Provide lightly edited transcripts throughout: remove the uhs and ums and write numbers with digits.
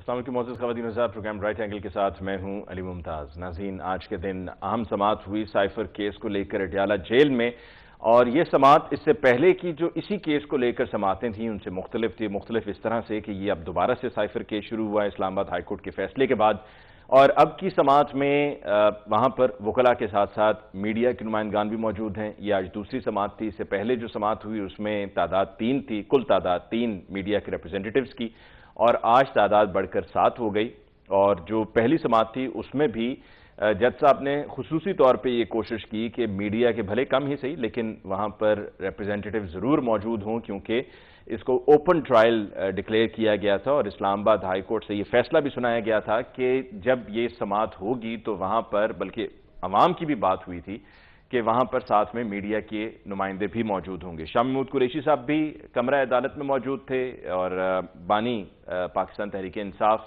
السلام علیکم معزز خواتین حضرات، پروگرام رائٹ اینگل کے ساتھ میں ہوں علی ممتاز۔ ناظرین، آج کے دن اہم سماعت ہوئی سائفر کیس کو لے کر اڈیالہ جیل میں، اور یہ سماعت اس سے پہلے کی جو اسی کیس کو لے کر سماعتیں تھیں ان سے مختلف تھی، مختلف اس طرح سے کہ یہ اب دوبارہ سے سائفر کیس شروع ہوا ہے اسلام آباد ہائی کورٹ کے فیصلے کے بعد، اور اب کی سماعت میں وہاں پر وکلاء کے ساتھ ساتھ میڈیا کے نمائندگان بھی موجود ہیں۔ یہ آج دوسری سماعت تھی، اس سے پہلے جو سماعت ہوئی اس میں تعداد 3 تھی، کل تعداد 3 میڈیا کے ریپرزینٹیٹیوز کی، اور آج تعداد بڑھ کر 7 ہو گئی۔ اور جو پہلی سماعت تھی اس میں بھی جج صاحب نے خصوصی طور پہ یہ کوشش کی کہ میڈیا کے بھلے کم ہی صحیح لیکن وہاں پر ریپرزینٹیٹیو ضرور موجود ہوں، کیونکہ اس کو اوپن ٹرائل ڈکلیئر کیا گیا تھا، اور اسلام آباد ہائی کورٹ سے یہ فیصلہ بھی سنایا گیا تھا کہ جب یہ سماعت ہوگی تو وہاں پر، بلکہ عوام کی بھی بات ہوئی تھی کہ وہاں پر ساتھ میں میڈیا کے نمائندے بھی موجود ہوں گے۔ شاہ محمود قریشی صاحب بھی کمرہ عدالت میں موجود تھے، اور بانی پاکستان تحریک انصاف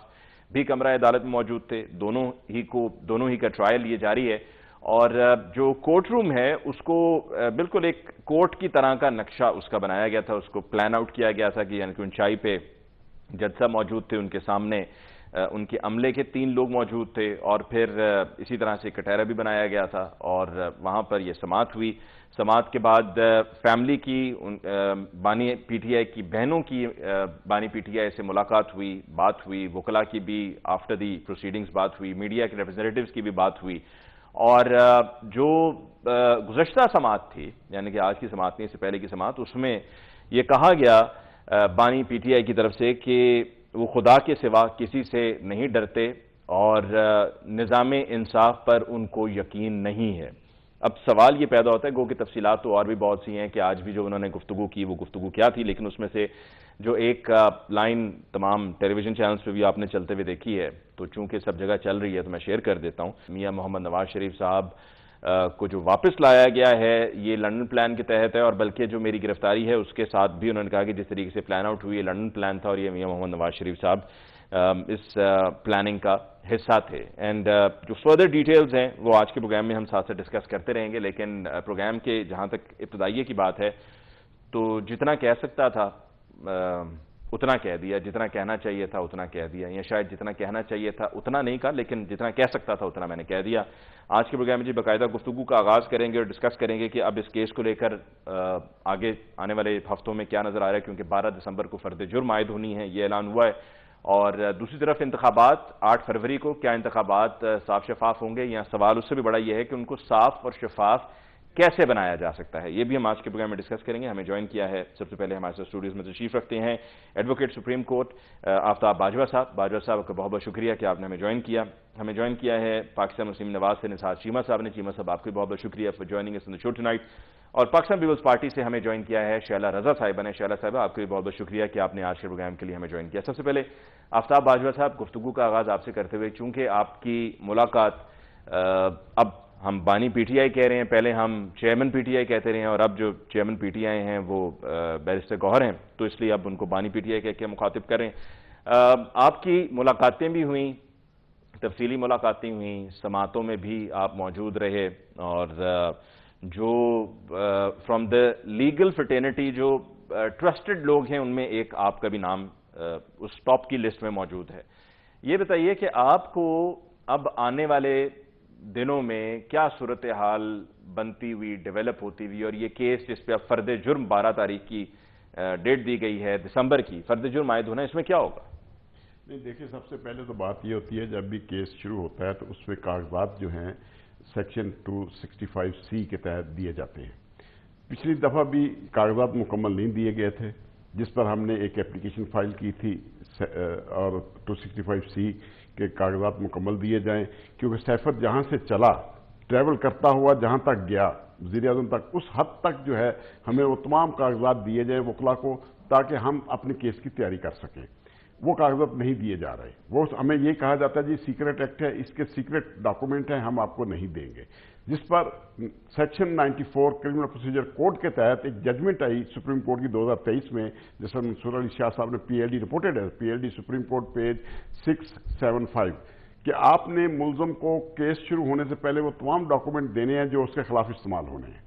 بھی کمرہ عدالت میں موجود تھے۔ دونوں ہی کا ٹرائل یہ جاری ہے، اور جو کورٹ روم ہے اس کو بالکل ایک کورٹ کی طرح کا نقشہ اس کا بنایا گیا تھا، اس کو پلان آؤٹ کیا گیا تھا کہ یعنی کہ اونچائی پہ جج صاحب موجود تھے، ان کے سامنے ان کے عملے کے 3 لوگ موجود تھے، اور پھر اسی طرح سے کٹہرہ بھی بنایا گیا تھا، اور وہاں پر یہ سماعت ہوئی۔ سماعت کے بعد فیملی کی، بانی پی ٹی آئی کی بہنوں کی بانی پی ٹی آئی سے ملاقات ہوئی، بات ہوئی، وکلاء کی بھی آفٹر دی پروسیڈنگز بات ہوئی، میڈیا کے ریپرزینٹیوز کی بھی بات ہوئی، اور جو گزشتہ سماعت تھی یعنی کہ آج کی سماعت نہیں، اس سے پہلے کی سماعت، اس میں یہ کہا گیا بانی پی ٹی آئی کی طرف سے کہ وہ خدا کے سوا کسی سے نہیں ڈرتے، اور نظام انصاف پر ان کو یقین نہیں ہے۔ اب سوال یہ پیدا ہوتا ہے، گو کہ تفصیلات تو اور بھی بہت سی ہیں کہ آج بھی جو انہوں نے گفتگو کی وہ گفتگو کیا تھی، لیکن اس میں سے جو ایک لائن تمام ٹیلی ویژن چینلز پہ بھی آپ نے چلتے ہوئے دیکھی ہے، تو چونکہ سب جگہ چل رہی ہے تو میں شیئر کر دیتا ہوں۔ میاں محمد نواز شریف صاحب کو جو واپس لایا گیا ہے یہ لنڈن پلان کے تحت ہے، اور بلکہ جو میری گرفتاری ہے اس کے ساتھ بھی انہوں نے کہا کہ جس طریقے سے پلان آؤٹ ہوئی یہ لنڈن پلان تھا، اور یہ میاں محمد نواز شریف صاحب اس پلاننگ کا حصہ تھے۔ اینڈ جو فردر ڈیٹیلز ہیں وہ آج کے پروگرام میں ہم ساتھ ساتھ ڈسکس کرتے رہیں گے، لیکن پروگرام کے جہاں تک ابتدائیے کی بات ہے تو جتنا کہہ سکتا تھا اتنا کہہ دیا، جتنا کہنا چاہیے تھا اتنا کہہ دیا، یا شاید جتنا کہنا چاہیے تھا اتنا نہیں کہا، لیکن جتنا کہہ سکتا تھا اتنا میں نے کہہ دیا۔ آج کے پروگرام میں باقاعدہ گفتگو کا آغاز کریں گے اور ڈسکس کریں گے کہ اب اس کیس کو لے کر آگے آنے والے ہفتوں میں کیا نظر آ رہا ہے، کیونکہ 12 دسمبر کو فرد جرم عائد ہونی ہے، یہ اعلان ہوا ہے، اور دوسری طرف انتخابات 8 فروری کو، کیا انتخابات صاف شفاف ہوں گے، یا سوال اس سے بھی بڑا یہ ہے کہ ان کو صاف اور شفاف کیسے بنایا جا سکتا ہے، یہ بھی ہم آج کے پروگرام میں ڈسکس کریں گے۔ ہمیں جوائن کیا ہے سب سے پہلے ہمارے ساتھ اسٹوڈیوز میں تشریف رکھتے ہیں ایڈوکیٹ سپریم کورٹ آفتاب باجوہ صاحب۔ باجوہ صاحب کا بہت بہت شکریہ کہ آپ نے ہمیں جوائن کیا ہے پاکستان مسلم نواز سے نثار چیمہ صاحب نے۔ چیمہ صاحب آپ کو بہت بہت شکریہ for joining us in the show tonight, اور پاکستان پیپلز پارٹی سے ہمیں جوائن کیا ہے شیلا رضا صاحبہ نے۔ شیلا صاحبہ آپ کو بھی بہت بہت شکریہ کہ آپ نے آج کے پروگرام کے لیے ہمیں جوائن کیا۔ سب سے پہلے آفتاب باجوہ صاحب، گفتگو کا آغاز آپ سے کرتے ہوئے، چونکہ آپ کی ملاقات اب ہم بانی پی ٹی آئی کہہ رہے ہیں، پہلے ہم چیئرمین پی ٹی آئی کہتے رہے ہیں، اور اب جو چیئرمین پی ٹی آئی ہیں وہ بیرسٹر گوہر ہیں، تو اس لیے اب ان کو بانی پی ٹی آئی کہہ کے مخاطب کریں۔ آپ کی ملاقاتیں بھی ہوئیں، تفصیلی ملاقاتیں ہوئیں، سماعتوں میں بھی آپ موجود رہے، اور جو فرام دا لیگل فرٹرنیٹی جو ٹرسٹڈ لوگ ہیں ان میں ایک آپ کا بھی نام اس ٹاپ کی لسٹ میں موجود ہے۔ یہ بتائیے کہ آپ کو اب آنے والے دنوں میں کیا صورتحال بنتی ہوئی، ڈیولپ ہوتی ہوئی، اور یہ کیس جس پہ اب فرد جرم 12 تاریخ کی ڈیٹ دی گئی ہے دسمبر کی، فرد جرم عائد ہونا، اس میں کیا ہوگا؟ نہیں دیکھیں، سب سے پہلے تو بات یہ ہوتی ہے جب بھی کیس شروع ہوتا ہے تو اس میں کاغذات جو ہیں سیکشن 265C کے تحت دیے جاتے ہیں۔ پچھلی دفعہ بھی کاغذات مکمل نہیں دیے گئے تھے، جس پر ہم نے ایک اپلیکیشن فائل کی تھی اور 265C کے کاغذات مکمل دیے جائیں، کیونکہ سیفر جہاں سے چلا ٹریول کرتا ہوا جہاں تک گیا وزیر اعظم تک، اس حد تک جو ہے ہمیں وہ تمام کاغذات دیے جائیں وکلاء کو، تاکہ ہم اپنے کیس کی تیاری کر سکیں۔ وہ کاغذات نہیں دیے جا رہے، وہ ہمیں یہ کہا جاتا ہے جی سیکرٹ ایکٹ ہے، اس کے سیکرٹ ڈاکومنٹ ہیں، ہم آپ کو نہیں دیں گے، جس پر سیکشن 94 کرمنل پروسیجر کوڈ کے تحت ایک ججمنٹ آئی سپریم کورٹ کی 2023 میں، جس پر منصور علی شاہ صاحب نے PLD رپورٹڈ ہے، PLD سپریم کورٹ پیج 675، کہ آپ نے ملزم کو کیس شروع ہونے سے پہلے وہ تمام ڈاکومنٹ دینے ہیں جو اس کے خلاف استعمال ہونے ہیں۔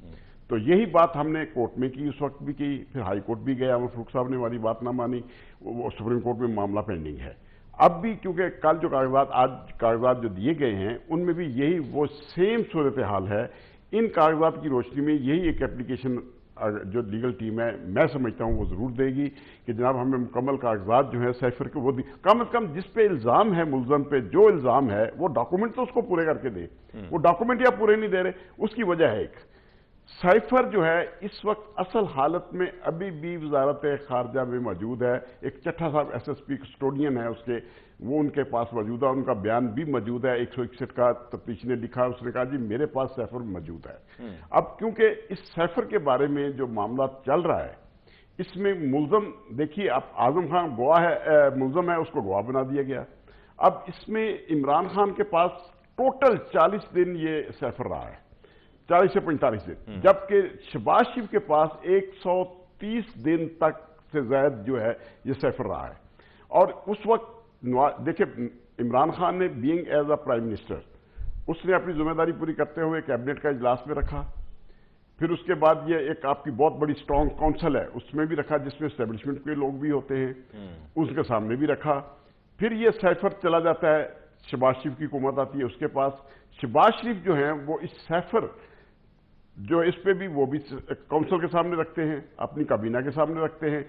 تو یہی بات ہم نے کورٹ میں کی، اس وقت بھی کی، پھر ہائی کورٹ بھی گیا، عمر فاروق صاحب نے ہماری بات نہ مانی، وہ سپریم کورٹ میں معاملہ پینڈنگ ہے۔ اب بھی کیونکہ کل جو کاغذات آج کاغذات جو دیے گئے ہیں ان میں بھی یہی وہ سیم صورتحال ہے. ان کاغذات کی روشنی میں یہی ایک اپلیکیشن جو لیگل ٹیم ہے میں سمجھتا ہوں وہ ضرور دے گی کہ جناب ہمیں مکمل کاغذات جو ہیں سائفر کے وہ کم از کم جس پہ الزام ہے ملزم پہ جو الزام ہے وہ ڈاکومنٹ تو اس کو پورے کر کے دے. وہ ڈاکومنٹ یا پورے نہیں دے رہے, اس کی وجہ ہے ایک سائفر جو ہے اس وقت اصل حالت میں ابھی بھی وزارت خارجہ میں موجود ہے. ایک چٹھا صاحب ایس ایس پی کسٹوڈین ہے اس کے, وہ ان کے پاس موجود ہے, ان کا بیان بھی موجود ہے. 161 کا تفتیش نے لکھا, اس نے کہا جی میرے پاس سائفر موجود ہے. اب کیونکہ اس سائفر کے بارے میں جو معاملات چل رہا ہے اس میں ملزم دیکھیے, اب اعظم خان گواہ ہے, ملزم ہے, اس کو گواہ بنا دیا گیا. اب اس میں عمران خان کے پاس ٹوٹل 40 دن یہ سائفر رہا ہے, 40 سے 45 دن, جبکہ شہباز شریف کے پاس 130 دن تک سے زائد جو ہے یہ سائفر رہا ہے. اور اس وقت دیکھیں عمران خان نے being as a prime minister اس نے اپنی ذمہ داری پوری کرتے ہوئے کیبنٹ کا اجلاس میں رکھا. پھر اس کے بعد یہ ایک آپ کی بہت بڑی سٹرونگ کونسل ہے اس میں بھی رکھا جس میں اسٹیبلشمنٹ کے لوگ بھی ہوتے ہیں, اس کے سامنے بھی رکھا. پھر یہ سائفر چلا جاتا ہے, شہباز شریف کی حکومت آتی ہے اس کے پاس. شہباز شریف جو ہیں وہ اس سائفر جو اس پہ بھی وہ بھی کونسل کے سامنے رکھتے ہیں, اپنی کابینہ کے سامنے رکھتے ہیں.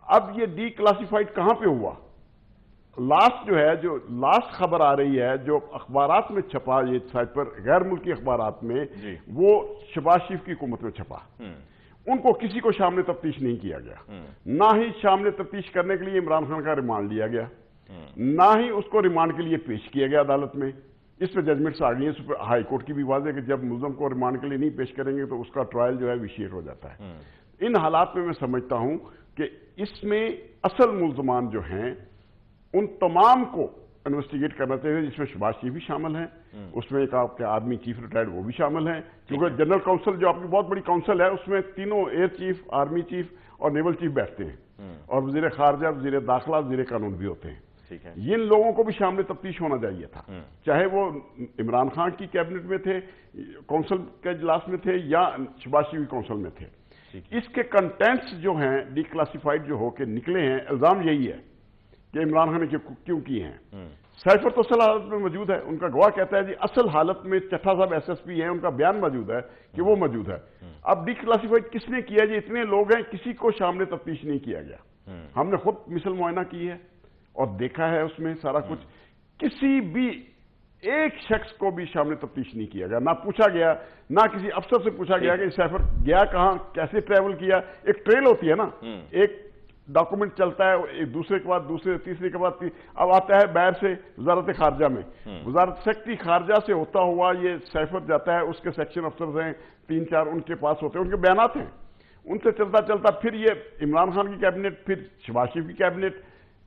اب یہ ڈی کلاسیفائڈ کہاں پہ ہوا؟ لاسٹ جو ہے, جو لاسٹ خبر آ رہی ہے جو اخبارات میں چھپا یہ سائفر غیر ملکی اخبارات میں, وہ شہباز شریف کی حکومت میں چھپا. ان کو کسی کو شامل تفتیش نہیں کیا گیا, نہ ہی شامل تفتیش کرنے کے لیے عمران خان کا ریمانڈ لیا گیا, نہ ہی اس کو ریمانڈ کے لیے پیش کیا گیا عدالت میں. اس پہ ججمنٹس آ گئی ہیں, اس پہ ہائی کورٹ کی بھی واضح ہے کہ جب ملزم کو ریمانڈ کے لیے نہیں پیش کریں گے تو اس کا ٹرائل جو ہے ویشیٹ ہو جاتا ہے. ان حالات میں سمجھتا ہوں کہ اس میں اصل ملزمان جو ہیں ان تمام کو انویسٹیگیٹ کرنا چاہیے, جس میں شہباز شریف بھی شامل ہیں, اس میں ایک آپ کے آرمی چیف ریٹائرڈ وہ بھی شامل ہیں, کیونکہ جنرل کونسل جو آپ کی بہت بڑی کونسل ہے اس میں تینوں ایئر چیف, آرمی چیف اور نیول چیف بیٹھتے ہیں, اور وزیر خارجہ, وزیر داخلہ, وزیر قانون بھی ہوتے ہیں. ان لوگوں کو بھی شامل تفتیش ہونا چاہیے تھا, چاہے وہ عمران خان کی کیبنٹ میں تھے, کونسل کے اجلاس میں تھے, یا شہباز شریف کونسل میں تھے. اس کے کنٹینٹس جو ہیں ڈی کلاسیفائڈ جو ہو کے نکلے ہیں, الزام یہی ہے کہ عمران خان نے کیوں کیے ہیں. سائفر تو اصل حالت میں موجود ہے, ان کا گواہ کہتا ہے جی اصل حالت میں چٹھا صاحب ایس ایس پی ہیں, ان کا بیان موجود ہے کہ وہ موجود ہے. اب ڈی کلاسیفائڈ کس نے کیا جی؟ اتنے لوگ ہیں, کسی کو شامل تفتیش نہیں کیا گیا. ہم نے خود مثل معائنہ کی ہے اور دیکھا ہے اس میں سارا کچھ, کسی بھی ایک شخص کو بھی شامل تفتیش نہیں کیا گیا, نہ پوچھا گیا, نہ کسی افسر سے پوچھا گیا کہ سائفر گیا کہاں, کیسے ٹریول کیا. ایک ٹریل ہوتی ہے نا, ایک ڈاکومنٹ چلتا ہے ایک دوسرے کے بعد دوسرے, تیسرے کے بعد اب آتا ہے باہر سے وزارت خارجہ میں, وزارت سیکرٹری خارجہ سے ہوتا ہوا یہ سائفر جاتا ہے, اس کے سیکشن افسرز ہیں 3-4 ان کے پاس ہوتے ہیں, ان کے بیانات ہیں, ان سے چلتا چلتا پھر یہ عمران خان کی کیبنٹ, پھر شہباز شریف کی کیبنٹ,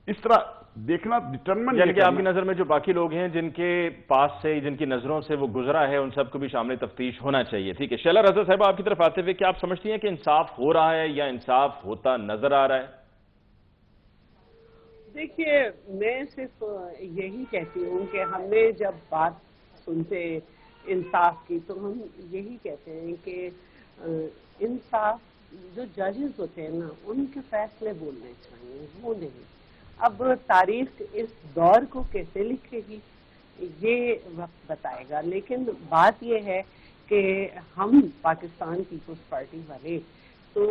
اس طرح دیکھنا ڈٹرمن. یعنی کہ آپ کی نظر میں جو باقی لوگ ہیں جن کے پاس سے, جن کی نظروں سے وہ گزرا ہے, ان سب کو بھی شامل تفتیش ہونا چاہیے. ٹھیک ہے, شیلا رضا صاحب آپ کی طرف آتے ہوئے کیا آپ سمجھتی ہیں کہ انصاف ہو رہا ہے یا انصاف ہوتا نظر آ رہا ہے؟ دیکھیے میں صرف یہی کہتی ہوں کہ ہم نے جب بات سنتے انصاف کی تو ہم یہی کہتے ہیں کہ انصاف جو ججز ہوتے ہیں نا ان کے فیصلے بولنے چاہیے, وہ نہیں. اب تاریخ اس دور کو کیسے لکھے گی یہ وقت بتائے گا, لیکن بات یہ ہے کہ ہم پاکستان پیپلز پارٹی والے تو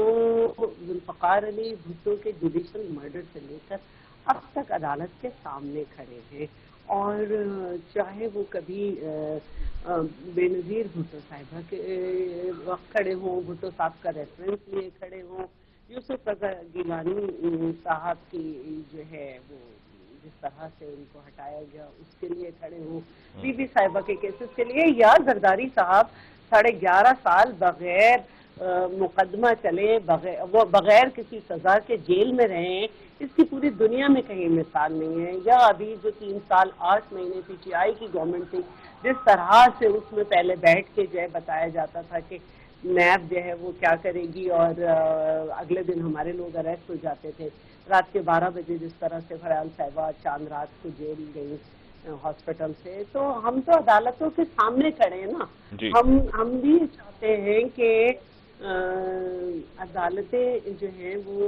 ذوالفقار علی بھٹو کے جوڈیشل مرڈر سے لے کر اب تک عدالت کے سامنے کھڑے ہیں, اور چاہے وہ کبھی بے نظیر بھٹو صاحبہ کے وقت کھڑے ہوں, بھٹو صاحب کا ریفرنس لیے کھڑے ہوں, یوسف رضا گیلانی صاحب کی جو ہے وہ جس طرح سے ان کو ہٹایا گیا اس کے لیے کھڑے ہوں, بی بی صاحبہ کے کیسز کے لیے, یا زرداری صاحب 11.5 سال بغیر مقدمہ چلے, بغیر کسی سزا کے جیل میں رہے, اس کی پوری دنیا میں کہیں مثال نہیں ہے. یا ابھی جو 3 سال 8 مہینے پی ٹی آئی کی گورنمنٹ تھی, جس طرح سے اس میں پہلے بیٹھ کے جو ہے بتایا جاتا تھا کہ نیب جو ہے وہ کیا کرے گی, اور اگلے دن ہمارے لوگ اریسٹ ہو جاتے تھے. رات کے 12 بجے جس طرح سے فریال صاحبہ چاند رات کو جیل گئی ہاسپٹل سے, تو ہم تو عدالتوں کے سامنے کھڑے ہیں نا. ہم بھی چاہتے ہیں کہ عدالتیں جو ہیں وہ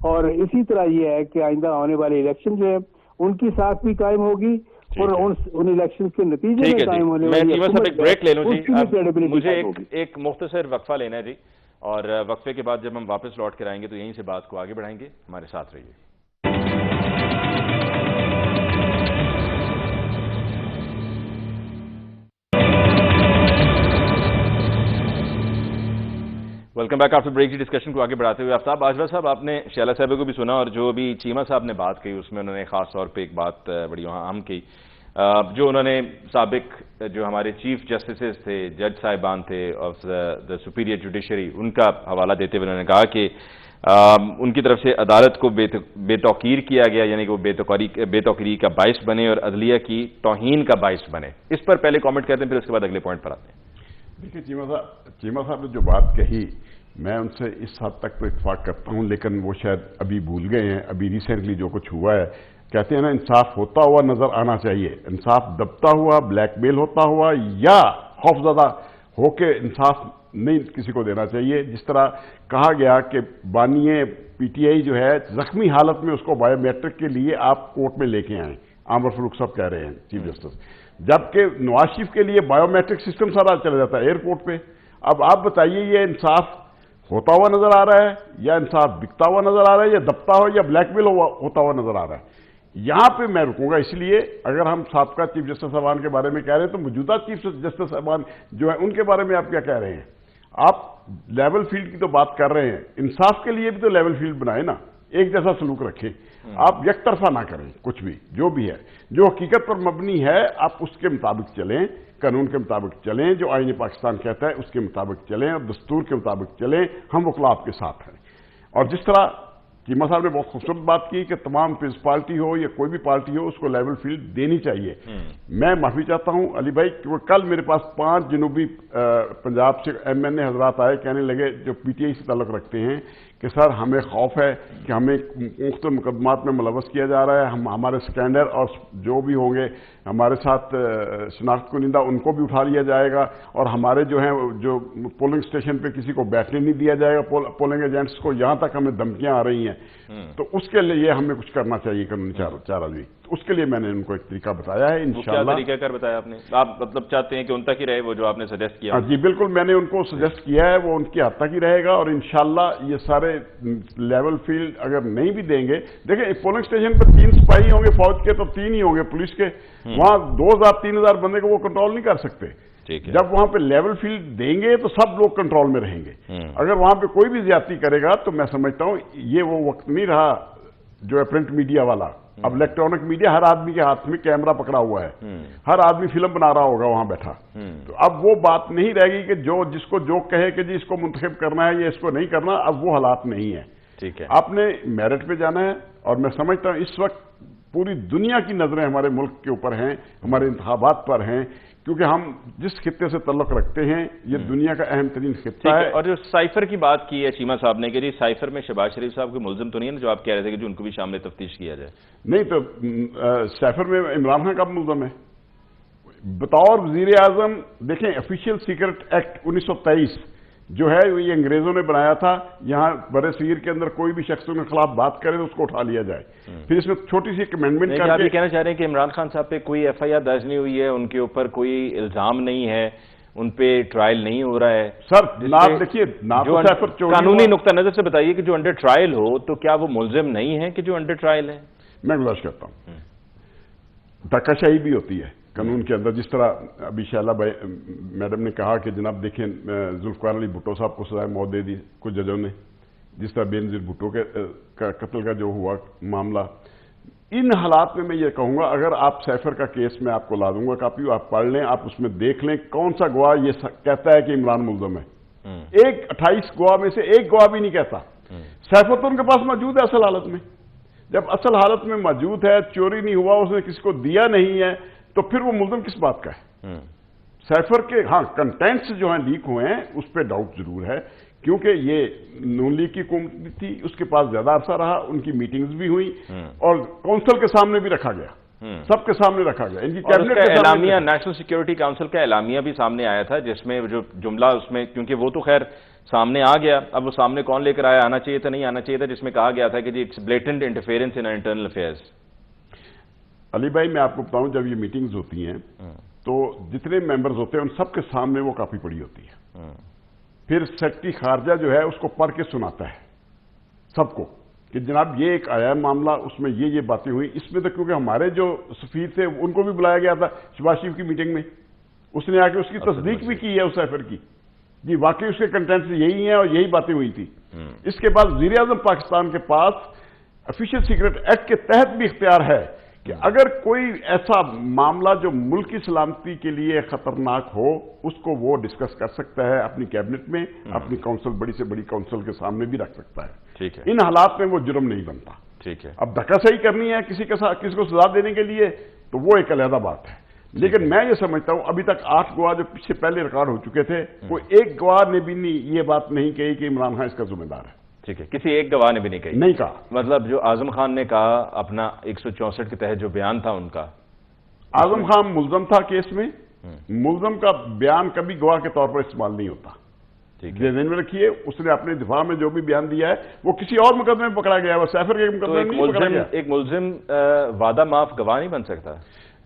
اور اسی طرح یہ ہے کہ آئندہ آنے والے الیکشن جو ہے ان کی ساکھ بھی قائم ہوگی اور ان الیکشن کے نتیجے میں قائم ہونے والی ایک بریک لے لوں جی، مجھے ہوگی. ایک مختصر وقفہ لینا ہے جی، اور وقفے کے بعد جب ہم واپس لوٹ کر آئیں گے تو یہیں سے بات کو آگے بڑھائیں گے. ہمارے ساتھ رہیے. Welcome back after break. کی ڈسکشن کو آگے بڑھاتے ہوئے آفتاب باجوہ صاحب، آپ نے شیلہ صاحبہ کو بھی سنا اور جو بھی چیمہ صاحب نے بات کہی اس میں انہوں نے خاص طور پہ ایک بات بڑی اہم کی، جو انہوں نے سابق جو ہمارے چیف جسٹسز تھے، جج صاحبان تھے آف دا سپیریئر جوڈیشری، ان کا حوالہ دیتے ہوئے انہوں نے کہا کہ ان کی طرف سے عدالت کو بے توقیر کیا گیا، یعنی کہ وہ بے توقیری کا باعث بنے اور عدلیہ کی توہین کا باعث بنے. اس پر پہلے کامنٹ کرتے ہیں، پھر اس کے بعد اگلے پوائنٹ پر آتے ہیں. دیکھیے چیمہ صاحب نے جو بات کہی میں ان سے اس حد تک تو اتفاق کرتا ہوں، لیکن وہ شاید ابھی بھول گئے ہیں. ابھی ریسنٹلی جو کچھ ہوا ہے، کہتے ہیں نا انصاف ہوتا ہوا نظر آنا چاہیے. انصاف دبتا ہوا، بلیک میل ہوتا ہوا یا خوف زدہ ہو کے انصاف نہیں کسی کو دینا چاہیے. جس طرح کہا گیا کہ بانی پی ٹی آئی جو ہے زخمی حالت میں اس کو بایو میٹرک کے لیے آپ کورٹ میں لے کے آئیں. عامر فاروق صاحب کہہ رہے ہیں چیف جسٹس، جبکہ نواز شریف کے لیے بایو میٹرک سسٹم سارا چلا جاتا ہے ایئرپورٹ پہ. اب آپ بتائیے یہ انصاف ہوتا ہوا نظر آ رہا ہے یا انصاف بکتا ہوا نظر آ رہا ہے یا دبتا ہوا یا بلیک میل ہوتا ہوا نظر آ رہا ہے؟ یہاں پہ میں رکوں گا. اس لیے اگر ہم سابقہ چیف جسٹس صاحبان کے بارے میں کہہ رہے ہیں تو موجودہ چیف جسٹس صاحبان جو ہیں ان کے بارے میں آپ کیا کہہ رہے ہیں؟ آپ لیول فیلڈ کی تو بات کر رہے ہیں، انصاف کے لیے بھی تو لیول فیلڈ بنائے نا، ایک جیسا سلوک رکھیں. آپ یک طرفہ نہ کریں کچھ بھی، جو بھی ہے جو حقیقت پر مبنی ہے آپ اس کے مطابق چلیں، قانون کے مطابق چلیں، جو آئین پاکستان کہتا ہے اس کے مطابق چلیں اور دستور کے مطابق چلیں. ہم وکلاء آپ کے ساتھ ہیں. اور جس طرح چیمہ صاحب نے بہت خوبصورت بات کی کہ تمام پارٹی ہو یا کوئی بھی پارٹی ہو اس کو لیول فیلڈ دینی چاہیے. میں معافی چاہتا ہوں علی بھائی کہ کل میرے پاس 5 جنوبی پنجاب سے ایم این اے حضرات آئے، کہنے لگے جو پی ٹی آئی سے تعلق رکھتے ہیں کہ سر ہمیں خوف ہے کہ ہمیں مختلف مقدمات میں ملوث کیا جا رہا ہے، ہمارے سکینڈر اور جو بھی ہوں گے ہمارے ساتھ شناخت کنندہ ان کو بھی اٹھا لیا جائے گا، اور ہمارے جو ہیں جو پولنگ اسٹیشن پہ کسی کو بیٹھنے نہیں دیا جائے گا پولنگ ایجنٹس کو. یہاں تک ہمیں دھمکیاں آ رہی ہیں. تو اس کے لیے ہمیں کچھ کرنا چاہیے قانونی چارہ بھی. اس کے لیے میں نے ان کو ایک طریقہ بتایا ہے. انشاءاللہ طریقہ کار بتایا آپ نے؟ آپ مطلب چاہتے ہیں کہ ان تک ہی رہے وہ جو آپ نے سجیسٹ کیا؟ جی بالکل، میں نے ان کو سجیسٹ کیا ہے وہ ان کی حد تک ہی رہے گا. اور انشاءاللہ یہ سارے لیول فیلڈ اگر نہیں بھی دیں گے، دیکھیں پولنگ اسٹیشن پر 3 سپاہی ہوں گے فوج کے تو 3 ہی ہوں گے پولیس کے. وہاں 2000-3000 بندے کو وہ کنٹرول نہیں کر سکتے. جب وہاں پہ لیول فیلڈ دیں گے تو سب لوگ کنٹرول میں رہیں گے. اگر وہاں پہ کوئی بھی زیادتی کرے گا تو میں سمجھتا ہوں یہ وہ وقت نہیں رہا جو ہے پرنٹ میڈیا والا. اب الیکٹرانک میڈیا ہر آدمی کے ہاتھ میں کیمرہ پکڑا ہوا ہے، ہر آدمی فلم بنا رہا ہوگا وہاں بیٹھا. تو اب وہ بات نہیں رہے گی کہ جس کو جو کہے کہ جی اس کو منتخب کرنا ہے یا اس کو نہیں کرنا. اب وہ حالات نہیں ہیں. ٹھیک ہے، آپ نے میرٹ پہ جانا ہے. اور میں سمجھتا ہوں اس وقت پوری دنیا کی نظریں ہمارے ملک کے اوپر ہیں، ہمارے انتخابات پر ہیں، کیونکہ ہم جس خطے سے تعلق رکھتے ہیں یہ دنیا کا اہم ترین خطہ ہے. اور جو سائفر کی بات کی ہے چیمہ صاحب نے کہ جی سائفر میں شہباز شریف صاحب کوئی ملزم تو نہیں ہے نا، جو آپ کہہ رہے تھے کہ جو ان کو بھی شامل تفتیش کیا جائے؟ نہیں تو سائفر میں عمران خان کب ملزم ہے بطور وزیر اعظم؟ دیکھیں آفیشیل سیکرٹ ایکٹ 1923 جو ہے یہ انگریزوں نے بنایا تھا. یہاں برِ صغیر کے اندر کوئی بھی شخص کے خلاف بات کرے تو اس کو اٹھا لیا جائے. پھر اس میں چھوٹی سی ایک امینڈمنٹ کر کے آپ یہ کہنا چاہ رہے ہیں کہ عمران خان صاحب پہ کوئی ایف آئی آر درج نہیں ہوئی ہے، ان کے اوپر کوئی الزام نہیں ہے، ان پہ ٹرائل نہیں ہو رہا ہے؟ سر جناب دیکھیے قانونی نقطہ نظر سے بتائیے کہ جو انڈر ٹرائل ہو تو کیا وہ ملزم نہیں ہے کہ جو انڈر ٹرائل ہے؟ میں گزارش کرتا ہوں دھکا شاہی بھی ہوتی ہے قانون کے اندر. جس طرح ابھی شیلہ بھائی میڈم نے کہا کہ جناب دیکھیں ذوالفقار علی بھٹو صاحب کو سزائے موت دے دی کچھ ججوں نے، جس طرح بے نظیر بھٹو کے قتل کا جو ہوا معاملہ. ان حالات میں یہ کہوں گا اگر آپ سائفر کا کیس میں آپ کو لا دوں گا کاپی، آپ پڑھ لیں، آپ اس میں دیکھ لیں کون سا گواہ یہ کہتا ہے کہ عمران ملزم ہے. 28 گواہ میں سے ایک گواہ بھی نہیں کہتا. سائفر تو ان کے پاس موجود ہے اصل حالت میں. جب اصل حالت میں موجود ہے، چوری نہیں ہوا، اس نے کسی کو دیا نہیں ہے، تو پھر وہ ملزم کس بات کا ہے؟ سائفر کے ہاں کنٹینٹس جو ہیں لیک ہوئے ہیں اس پہ ڈاؤٹ ضرور ہے، کیونکہ یہ نون لیگ کی حکومت تھی، اس کے پاس زیادہ عرصہ رہا، ان کی میٹنگز بھی ہوئی اور کونسل کے سامنے بھی رکھا گیا، سب کے سامنے رکھا گیا. ان کی کیبنٹ کا اعلامیہ نیشنل سیکیورٹی کاؤنسل کا اعلامیہ بھی سامنے آیا تھا جس میں جو جملہ اس میں، کیونکہ وہ تو خیر سامنے آ گیا. اب وہ سامنے کون لے کر آیا, آنا چاہیے تھا نہیں آنا چاہیے تھا, جس میں کہا گیا تھا کہ جی it's blatant interference in internal affairs. Ali بھائی میں آپ کو بتاؤں, جب یہ میٹنگز ہوتی ہیں تو جتنے ممبرز ہوتے ہیں ان سب کے سامنے وہ کاپی پڑی ہوتی ہے, پھر سیکرٹری خارجہ جو ہے اس کو پڑھ کے سناتا ہے سب کو کہ جناب یہ ایک آیا معاملہ, اس میں یہ باتیں ہوئی. اس میں تو کیونکہ ہمارے جو سفیر تھے ان کو بھی بلایا گیا تھا شہباز شریف کی میٹنگ میں, اس نے آ کے اس کی تصدیق بھی کی ہے اس سائفر کی, جی واقعی اس کے کنٹینٹس یہی ہیں اور یہی باتیں ہوئی تھی. اس کے بعد وزیر اعظم پاکستان کے پاس آفیشیل سیکرٹ ایکٹ کے تحت بھی اختیار ہے کہ اگر کوئی ایسا معاملہ جو ملک کی سلامتی کے لیے خطرناک ہو اس کو وہ ڈسکس کر سکتا ہے اپنی کیبنٹ میں, اپنی کونسل, بڑی سے بڑی کونسل کے سامنے بھی رکھ سکتا ہے. ٹھیک ہے, ان حالات میں وہ جرم نہیں بنتا. ٹھیک ہے, اب دھکا صحیح کرنی ہے کسی کو سزا دینے کے لیے تو وہ ایک علیحدہ بات ہے, لیکن میں یہ سمجھتا ہوں ابھی تک 8 گواہ جو پیچھے پہلے ریکارڈ ہو چکے تھے, کوئی ایک گواہ نے بھی یہ بات نہیں کہی کہ عمران خان اس کا ذمہ دار ہے. ٹھیک ہے, کسی ایک گواہ نے بھی نہیں کہی. نہیں کہا. مطلب جو اعظم خان نے کہا اپنا 164 کے تحت جو بیان تھا ان کا, اعظم خان ملزم تھا کیس میں, ملزم کا بیان کبھی گواہ کے طور پر استعمال نہیں ہوتا. ذہن میں رکھیے, اس نے اپنے دفاع میں جو بھی بیان دیا ہے وہ کسی اور مقدمے میں پکڑا گیا ہے, وہ سیفر کے مقدمے میں نہیں پکڑا گیا. ایک ملزم وعدہ معاف گواہ نہیں بن سکتا.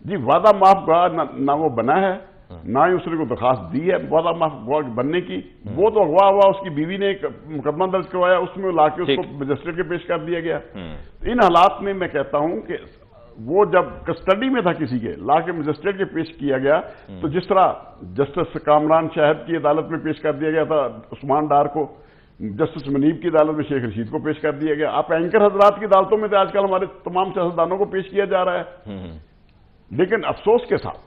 جی وعدہ معاف گواہ نہ وہ بنا ہے نہ ہی اس نے کو درخواست دی ہے وعدہ معاف گواہ بننے کی. وہ تو اغوا ہوا, اس کی بیوی نے ایک مقدمہ درج کروایا, اس میں لا کے اس کو مجسٹریٹ کے پیش کر دیا گیا. ان حالات میں میں کہتا ہوں کہ وہ جب کسٹڈی میں تھا کسی کے, لا کے مجسٹریٹ کے پیش کیا گیا, تو جس طرح جسٹس کامران شاہد کی عدالت میں پیش کر دیا گیا تھا عثمان ڈار کو, جسٹس منیب کی عدالت میں شیخ رشید کو پیش کر دیا گیا. آپ اینکر حضرات کی عدالتوں میں تو آج کل ہمارے تمام سیاستدانوں کو پیش کیا جا رہا ہے. لیکن افسوس کے ساتھ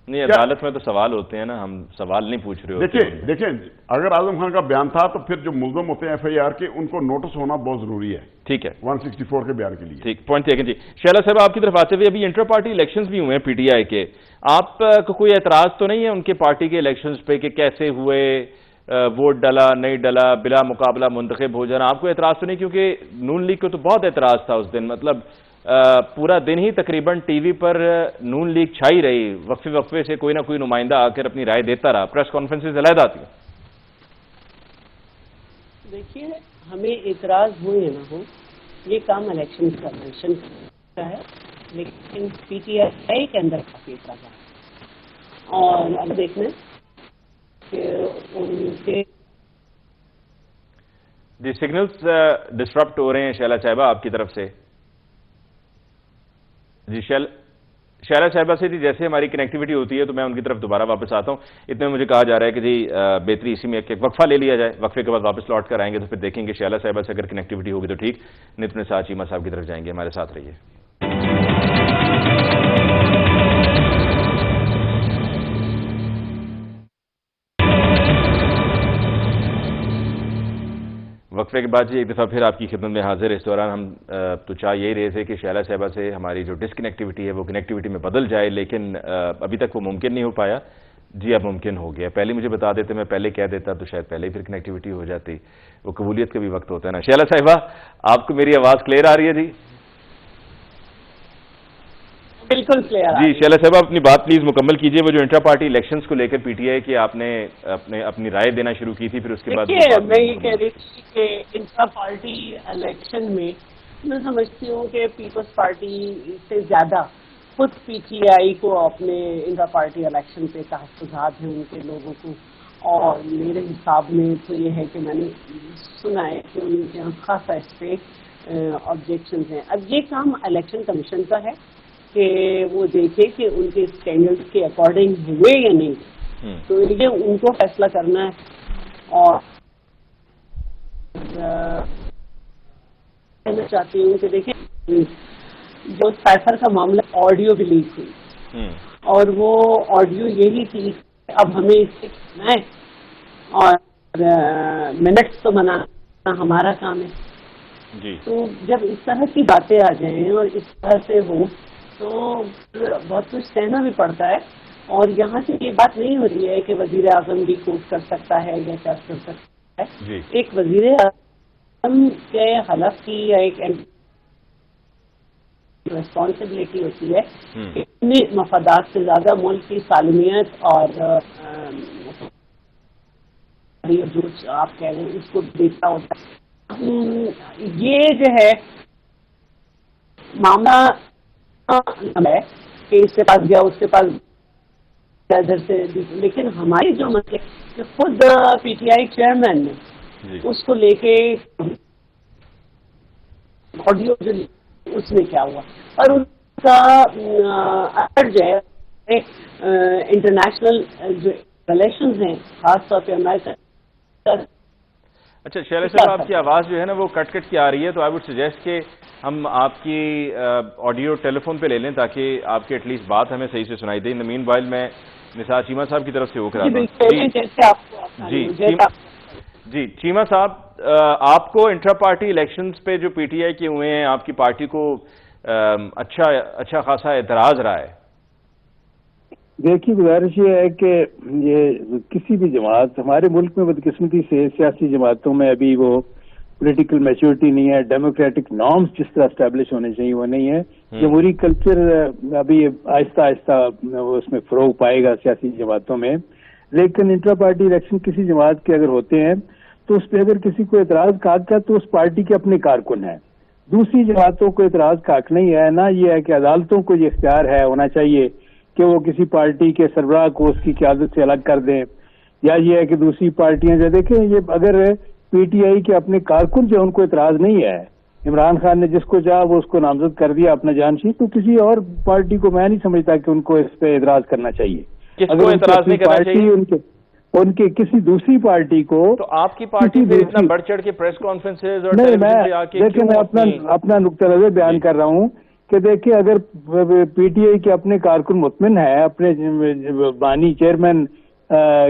نہیں, عدالت میں تو سوال ہوتے ہیں نا, ہم سوال نہیں پوچھ رہے ہوتے. دیکھیں اگر اعظم خان کا بیان تھا تو پھر جو ملزم ہوتے ہیں ایف آئی آر کے ان کو نوٹس ہونا بہت ضروری ہے. ٹھیک ہے, 164 کے بیان کے لیے. ٹھیک, پوائنٹ ٹیکن. جی شیلا صاحب آپ کی طرف آتے ہوئے, ابھی انٹر پارٹی الیکشنز بھی ہوئے ہیں پی ٹی آئی کے, آپ کو کوئی اعتراض تو نہیں ہے ان کے پارٹی کے الیکشنز پہ کہ کیسے ہوئے, ووٹ ڈلا نہیں ڈلا, بلا مقابلہ منتخب ہو جانا, آپ کو اعتراض تو نہیں؟ کیونکہ نون لیگ کو تو بہت اعتراض تھا اس دن, مطلب پورا دن ہی تقریباً ٹی وی پر نون لیگ چھائی رہی, وقفے سے کوئی نہ کوئی نمائندہ آ کر اپنی رائے دیتا رہا, پریس کانفرنسز علیحدہ تھی. دیکھیے ہمیں اعتراض ہو یا نہ ہو, یہ کام الیکشن کمیشن کا ہے, لیکن پی ٹی آئی کے اندر کافی اعتراض ہے. اور اب دیکھنا کہ ان کے جی سگنلز ڈسٹرپٹ ہو رہے ہیں شیلا صاحبہ آپ کی طرف سے. جی شیلا صاحبہ سے جی جیسے ہماری کنیکٹیوٹی ہوتی ہے تو میں ان کی طرف دوبارہ واپس آتا ہوں. اتنے میں مجھے کہا جا رہا ہے کہ جی بہتری اسی میں ایک وقفہ لے لیا جائے, وقفے کے بعد واپس لوٹ کر آئیں گے تو پھر دیکھیں گے شیلا صاحبہ سے اگر کنیکٹیوٹی ہوگی تو ٹھیک, نتن نثار چیمہ صاحب کی طرف جائیں گے. ہمارے ساتھ رہیے. وقفے کے بعد جی ایک دفعہ پھر آپ کی خدمت میں حاضر. اس دوران ہم تو چاہ یہی رہے تھے کہ شیلا صاحبہ سے ہماری جو ڈسکنیکٹیوٹی ہے وہ کنیکٹیوٹی میں بدل جائے, لیکن ابھی تک وہ ممکن نہیں ہو پایا. جی اب ممکن ہو گیا. پہلے مجھے بتا دیتے, میں پہلے کہہ دیتا تو شاید پہلے ہی پھر کنیکٹیوٹی ہو جاتی. وہ قبولیت کا بھی وقت ہوتا ہے نا. شیلا صاحبہ آپ کو میری آواز کلیئر آ رہی ہے؟ جی بالکل کلیئر. جی شیلا صاحبہ اپنی بات پلیز مکمل کیجئے. وہ جو انٹر پارٹی الیکشنز کو لے کر پی ٹی آئی کی آپ نے اپنی رائے دینا شروع کی تھی, پھر اس کے بعد میں یہ کہہ رہی تھی کہ انٹر پارٹی الیکشن میں سمجھتی ہوں کہ پیپلز پارٹی سے زیادہ خود پی ٹی آئی کو اپنے انٹر پارٹی الیکشن پہ تحفظات ہیں ان کے لوگوں کو, اور میرے حساب میں تو یہ ہے کہ میں نے سنا ہے کہ ان کے یہاں خاصا اس پہ آبجیکشنز ہیں. اب یہ کام الیکشن کمیشن کا ہے کہ وہ دیکھے کہ ان کے اسٹینڈرڈ کے اکارڈنگ ہوئے یا نہیں, تو یہ ان کو فیصلہ کرنا ہے. اور کہنا چاہتی ہوں کہ دیکھیں جو سائفر کا معاملہ آڈیو بھی لیک ہوئی, اور وہ آڈیو یہی تھی کہ اب ہمیں اس سے کرنا ہے اور منٹس تو بنانا ہمارا کام ہے. تو جب اس طرح کی باتیں آ جائیں اور اس طرح سے ہو تو بہت کچھ سہنا بھی پڑتا ہے. اور یہاں سے یہ بات نہیں ہو رہی ہے کہ وزیر اعظم بھی کوٹ کر سکتا ہے یا کیا کر سکتا ہے. ایک وزیر اعظم کے حلف کی یا ایک ریسپانسبلٹی ہوتی ہے کہ اپنے مفادات سے زیادہ ملک کی سالمیت اور جو آپ کہہ رہے ہیں اس کو دیکھتا ہوتا ہے. یہ جو ہے معاملہ ہے کہ اس کے پاس گیا اس کے پاس ادھر سے, لیکن ہماری جو مسئلہ خود پی ٹی آئی چیئرمین نے اس کو لے کے آڈیو اس میں کیا ہوا اور ان کا اثر جو ہے انٹرنیشنل جو ریلیشنز ہیں خاص طور پہ امریکہ. اچھا شیلے صاحب, آپ کی آواز جو ہے نا وہ کٹ کٹ کی آ رہی ہے, تو آئی وڈ سجیسٹ کہ ہم آپ کی آڈیو ٹیلی فون پہ لے لیں تاکہ آپ کی ایٹ لیسٹ بات ہمیں صحیح سے سنائی دے. ان دا مین وائل میں نثار چیمہ صاحب کی طرف سے ہو کر آتا ہوں. جی چیمہ صاحب, آپ کو انٹرا پارٹی الیکشنز پہ جو پی ٹی آئی کے ہوئے ہیں آپ کی پارٹی کو اچھا خاصا اعتراض رہا ہے. دیکھیے گزارش یہ ہے کہ یہ کسی بھی جماعت ہمارے ملک میں بدقسمتی سے سیاسی جماعتوں میں ابھی وہ پولیٹیکل میچورٹی نہیں ہے, ڈیموکریٹک نارمز جس طرح اسٹیبلش ہونے چاہیے وہ نہیں ہے. جمہوری کلچر ابھی آہستہ آہستہ اس میں فروغ پائے گا سیاسی جماعتوں میں, لیکن انٹرا پارٹی الیکشن کسی جماعت کے اگر ہوتے ہیں تو اس پہ اگر کسی کو اعتراض کا حق ہے تو اس پارٹی کے اپنے کارکن ہیں, دوسری جماعتوں کو اعتراض کا حق نہیں ہے. نہ یہ ہے کہ عدالتوں کو یہ اختیار ہے ہونا چاہیے کہ وہ کسی پارٹی کے سربراہ کو اس کی قیادت سے الگ کر دیں, یا یہ ہے کہ دوسری پارٹیاں جو دیکھیں یہ اگر پی ٹی آئی کے اپنے کارکن جو ان کو اعتراض نہیں ہے, عمران خان نے جس کو چاہا وہ اس کو نامزد کر دیا اپنا جانشین, تو کسی اور پارٹی کو میں نہیں سمجھتا کہ ان کو اس پہ اعتراض کرنا چاہیے. اگر اعتراض نہیں کرنا چاہیے ان کے کسی دوسری پارٹی کو, تو آپ کی پارٹی پہ اتنا بڑھ چڑھ کے پریس کانفرنسز اور دیکھیں میں اپنا نقطہ نظر بیان کر رہا ہوں کہ دیکھیں اگر پی ٹی آئی کے اپنے کارکن مطمئن ہے اپنے بانی چیئرمین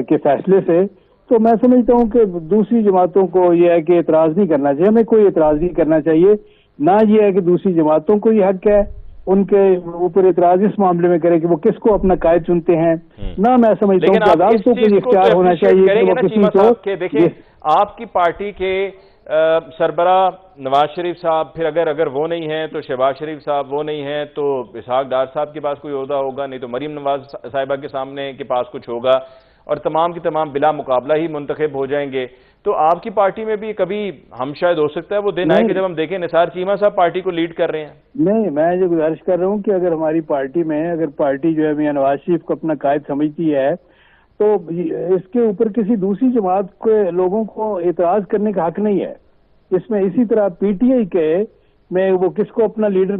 کے فیصلے سے, تو میں سمجھتا ہوں کہ دوسری جماعتوں کو یہ ہے کہ اعتراض نہیں کرنا چاہیے, ہمیں کوئی اعتراض نہیں کرنا چاہیے. نہ یہ ہے کہ دوسری جماعتوں کو یہ حق ہے ان کے اوپر اعتراض اس معاملے میں کرے کہ وہ کس کو اپنا قائد چنتے ہیں. نہ میں سمجھتا ہوں کہ عدالتوں کو یہ اختیار ہونا چاہیے کہ وہ کسی کو. دیکھیں آپ کی پارٹی کے سربراہ نواز شریف صاحب, پھر اگر وہ نہیں ہیں تو شہباز شریف صاحب, وہ نہیں ہیں تو اسحاق ڈار صاحب کے پاس کوئی عہدہ ہوگا, نہیں تو مریم نواز صاحبہ کے سامنے کے پاس کچھ ہوگا, اور تمام کی تمام بلا مقابلہ ہی منتخب ہو جائیں گے. تو آپ کی پارٹی میں بھی کبھی ہم شاید ہو سکتا ہے وہ دن آئے کہ جب ہم دیکھیں نثار چیمہ صاحب پارٹی کو لیڈ کر رہے ہیں. نہیں, میں یہ گزارش کر رہا ہوں کہ اگر ہماری پارٹی میں اگر پارٹی جو ہے میاں نواز شریف کو اپنا قائد سمجھتی ہے تو اس کے اوپر کسی دوسری جماعت کے لوگوں کو اعتراض کرنے کا حق نہیں ہے. اس میں اسی طرح پی ٹی آئی کے میں وہ کس کو اپنا لیڈر